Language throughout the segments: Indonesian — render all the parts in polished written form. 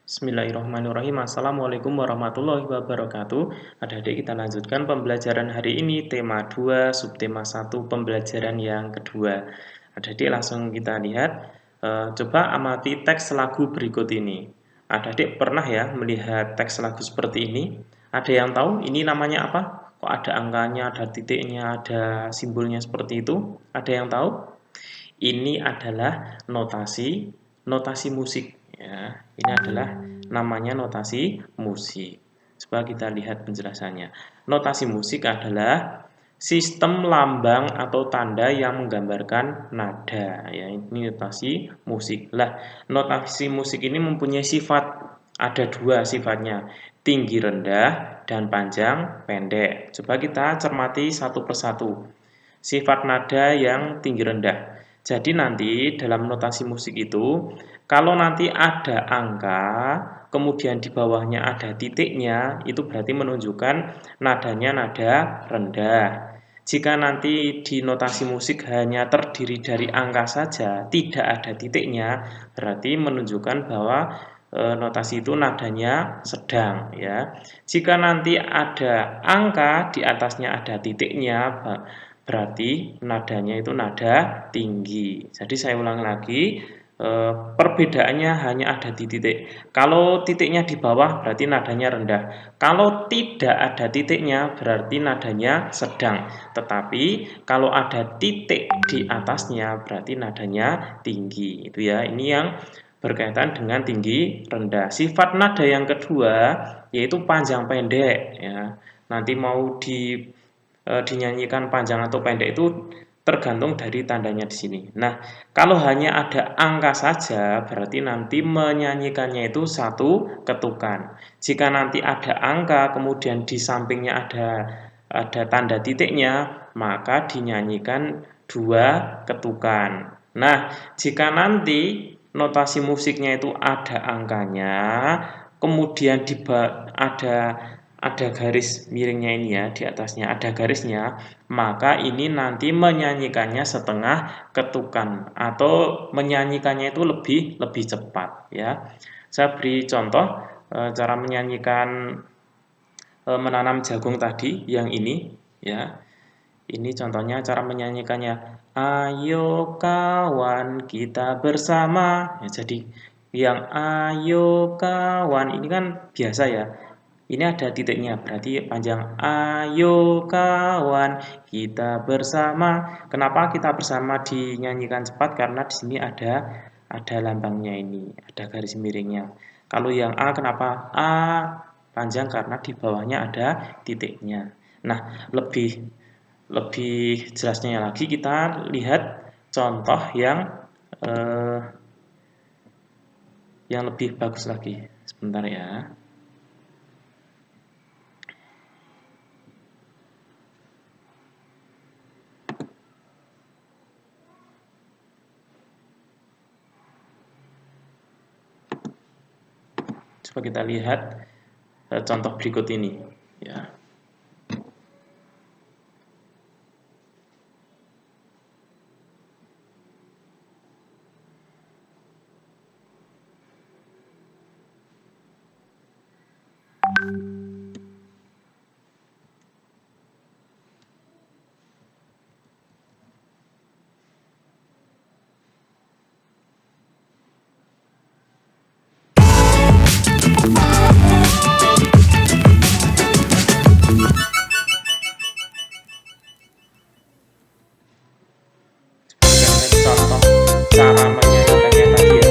Bismillahirrahmanirrahim. Assalamualaikum warahmatullahi wabarakatuh. Adik-adik, kita lanjutkan pembelajaran hari ini. Tema 2, subtema 1, pembelajaran yang kedua. Adik-adik, langsung kita lihat. Coba amati teks lagu berikut ini. Adik-adik pernah ya melihat teks lagu seperti ini? Ada yang tahu ini namanya apa? Kok ada angkanya, ada titiknya, ada simbolnya seperti itu? Ada yang tahu? Ini adalah notasi musik ya. Ini adalah namanya notasi musik. Coba kita lihat penjelasannya. Notasi musik adalah sistem lambang atau tanda yang menggambarkan nada ya. Ini notasi musik. Lah, notasi musik ini mempunyai sifat, ada dua sifatnya, tinggi rendah dan panjang pendek. Coba kita cermati satu persatu. Sifat nada yang tinggi rendah. Jadi nanti dalam notasi musik itu, kalau nanti ada angka, kemudian di bawahnya ada titiknya, itu berarti menunjukkan nadanya nada rendah. Jika nanti di notasi musik hanya terdiri dari angka saja, tidak ada titiknya, berarti menunjukkan bahwa notasi itu nadanya sedang ya. Jika nanti ada angka di atasnya ada titiknya, berarti nadanya itu nada tinggi. Jadi saya ulang lagi, perbedaannya hanya ada di titik. Kalau titiknya di bawah berarti nadanya rendah. Kalau tidak ada titiknya berarti nadanya sedang. Tetapi kalau ada titik di atasnya berarti nadanya tinggi. Itu ya, ini yang berkaitan dengan tinggi rendah. Sifat nada yang kedua yaitu panjang pendek ya. Nanti mau dinyanyikan panjang atau pendek itu tergantung dari tandanya di sini. Nah, kalau hanya ada angka saja, berarti nanti menyanyikannya itu satu ketukan. Jika nanti ada angka, kemudian di sampingnya ada tanda titiknya, maka dinyanyikan dua ketukan. Nah, jika nanti notasi musiknya itu ada angkanya, kemudian ada garis miringnya ini ya, di atasnya ada garisnya, maka ini nanti menyanyikannya setengah ketukan atau menyanyikannya itu lebih cepat ya. Saya beri contoh cara menyanyikan menanam jagung tadi yang ini ya. Ini contohnya cara menyanyikannya. Ayo kawan kita bersama. Ya, jadi yang ayo kawan ini kan biasa ya. Ini ada titiknya, berarti panjang. Ayo kawan, kita bersama. Kenapa kita bersama dinyanyikan cepat? Karena di sini ada lambangnya ini, ada garis miringnya. Kalau yang A kenapa? A panjang karena di bawahnya ada titiknya. Nah, lebih jelasnya lagi kita lihat contoh yang lebih bagus lagi. Sebentar ya. Coba kita lihat contoh berikut ini ya. Contoh cara menyanyikannya tadi ya.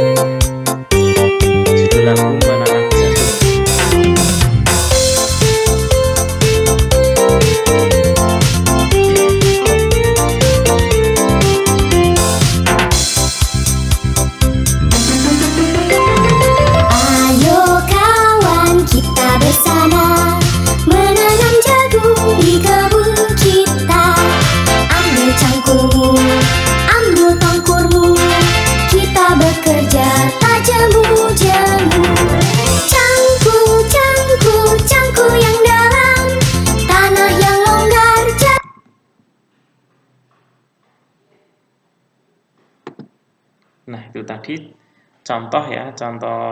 Judul lagu menanam jagung. Ayo kawan kita bersama menanam jagung di kebun kita. Ambil cangkulmu, ambil tangkurmu, kita bekerja tak jemu-jemu. Cangkul, cangkul, cangkul yang dalam, tanah yang longgar. Nah, itu tadi contoh ya, contoh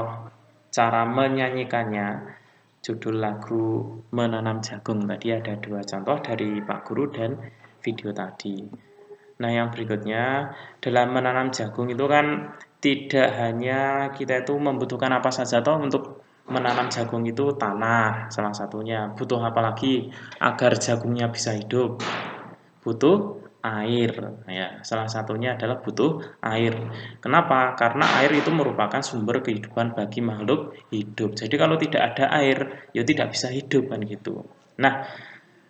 cara menyanyikannya. Judul lagu Menanam Jagung tadi ada 2 contoh dari Pak Guru dan video tadi. Nah, yang berikutnya dalam menanam jagung itu kan tidak hanya kita itu membutuhkan apa saja toh untuk menanam jagung itu tanah salah satunya. Butuh apa lagi agar jagungnya bisa hidup? Butuh air. Ya, salah satunya adalah butuh air. Kenapa? Karena air itu merupakan sumber kehidupan bagi makhluk hidup. Jadi kalau tidak ada air, ya tidak bisa hidup kan gitu. Nah,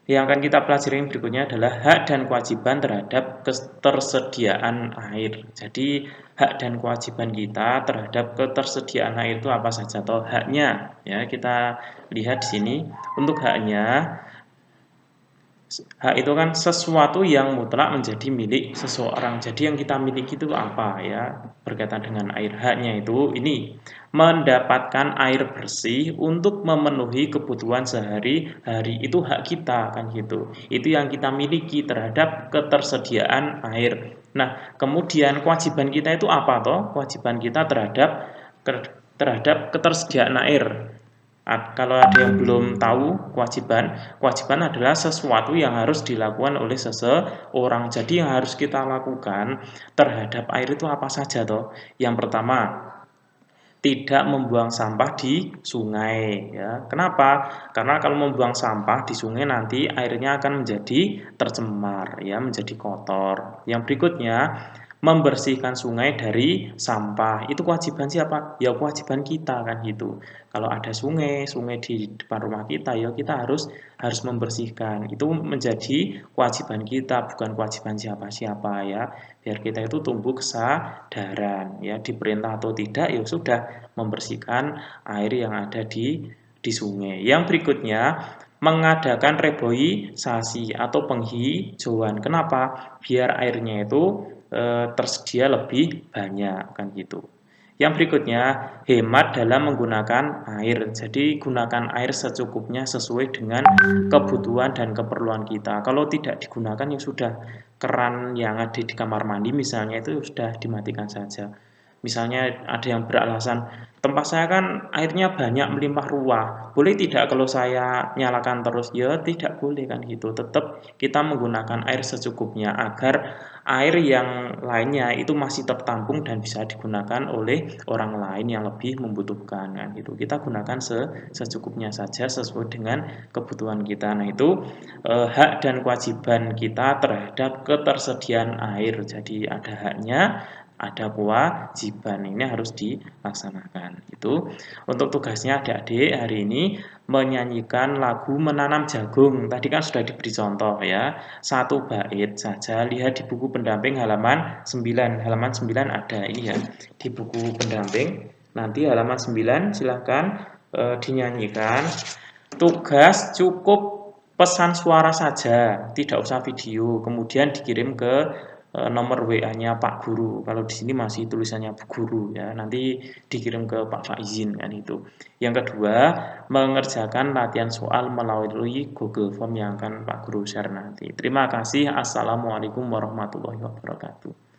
yang akan kita pelajari berikutnya adalah hak dan kewajiban terhadap ketersediaan air. Jadi hak dan kewajiban kita terhadap ketersediaan air itu apa saja toh haknya? Ya, kita lihat di sini untuk haknya. Hak itu kan sesuatu yang mutlak menjadi milik seseorang. Jadi yang kita miliki itu apa ya? Berkaitan dengan air, haknya itu ini mendapatkan air bersih untuk memenuhi kebutuhan sehari-hari. Itu hak kita kan gitu. Itu yang kita miliki terhadap ketersediaan air. Nah, kemudian kewajiban kita itu apa toh? Kewajiban kita terhadap ketersediaan air. Kalau ada yang belum tahu kewajiban adalah sesuatu yang harus dilakukan oleh seseorang. Jadi yang harus kita lakukan terhadap air itu apa saja toh? Yang pertama, tidak membuang sampah di sungai ya. Kenapa? Karena kalau membuang sampah di sungai nanti airnya akan menjadi tercemar ya, menjadi kotor. Yang berikutnya, membersihkan sungai dari sampah. Itu kewajiban siapa? Ya kewajiban kita kan gitu. Kalau ada sungai di depan rumah kita ya kita harus membersihkan. Itu menjadi kewajiban kita, bukan kewajiban siapa-siapa ya. Biar kita itu tumbuh kesadaran ya, diperintah atau tidak ya sudah membersihkan air yang ada di sungai. Yang berikutnya, mengadakan reboisasi atau penghijauan. Kenapa? Biar airnya itu tersedia lebih banyak kan gitu. Yang berikutnya, hemat dalam menggunakan air. Jadi gunakan air secukupnya sesuai dengan kebutuhan dan keperluan kita. Kalau tidak digunakan ya sudah, keran yang ada di kamar mandi misalnya itu sudah dimatikan saja. Misalnya ada yang beralasan, tempat saya kan airnya banyak melimpah ruah, boleh tidak kalau saya nyalakan terus? Ya tidak boleh kan gitu, tetap kita menggunakan air secukupnya agar air yang lainnya itu masih tertampung dan bisa digunakan oleh orang lain yang lebih membutuhkan kan gitu. Kita gunakan secukupnya saja sesuai dengan kebutuhan kita. Nah itu hak dan kewajiban kita terhadap ketersediaan air. Jadi ada haknya, ada kewajiban, ini harus dilaksanakan. Itu untuk tugasnya adik-adik hari ini menyanyikan lagu Menanam Jagung. Tadi kan sudah diberi contoh ya, 1 bait saja. Lihat di buku pendamping halaman 9. Halaman 9 ada ini ya, di buku pendamping. Nanti halaman 9 silahkan dinyanyikan. Tugas cukup pesan suara saja, tidak usah video. Kemudian dikirim ke nomor WA-nya Pak Guru. Kalau di sini masih tulisannya Bu Guru ya. Nanti dikirim ke Pak Faizin kan itu. Yang kedua, mengerjakan latihan soal melalui Google Form yang akan Pak Guru share nanti. Terima kasih. Assalamualaikum warahmatullahi wabarakatuh.